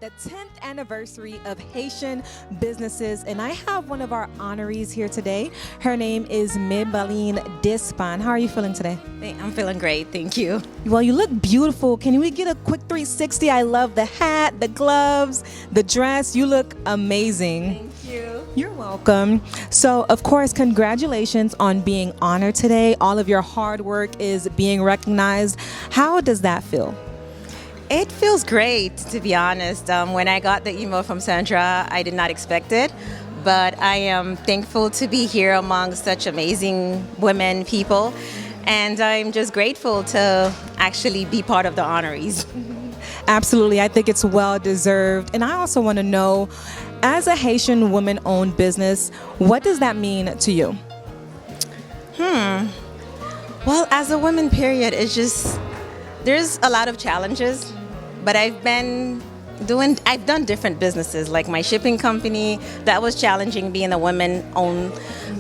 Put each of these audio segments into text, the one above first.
the 10th anniversary of Haitian businesses, and I have one of our honorees here today. Her name is Maybeline Despagne. How are you feeling today? I'm feeling great, thank you. Well, you look beautiful. Can we get a quick 360? I love the hat, the gloves, the dress. You look amazing. Thank you. You're welcome. So, of course, congratulations on being honored today. All of your hard work is being recognized. How does that feel? It feels great, to be honest. When I got the email from Sandra, I did not expect it, but I am thankful to be here among such amazing women, people, and I'm just grateful to actually be part of the honorees. Absolutely. I think it's well deserved. And I also want to know, as a Haitian woman-owned business, what does that mean to you? Well, as a woman, period, it's just, there's a lot of challenges, but I've done different businesses, like my shipping company. That was challenging, being a woman-owned,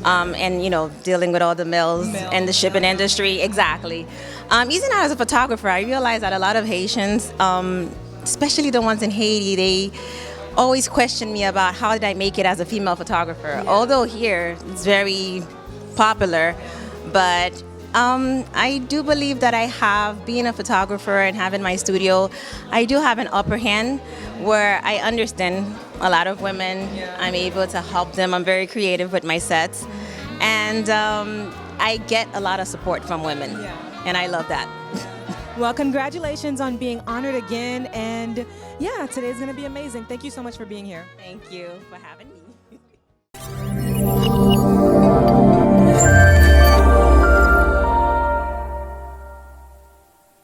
and dealing with all the mills and the shipping industry. Exactly. Even as a photographer, I realized that a lot of Haitians, especially the ones in Haiti, they always question me about how did I make it as a female photographer. Although here it's very popular, but I do believe that being a photographer and having my studio, I do have an upper hand where I understand a lot of women. I'm able to help them. I'm very creative with my sets. And I get a lot of support from women. And I love that. Well, congratulations on being honored again. And yeah, today's going to be amazing. Thank you so much for being here. Thank you for having me.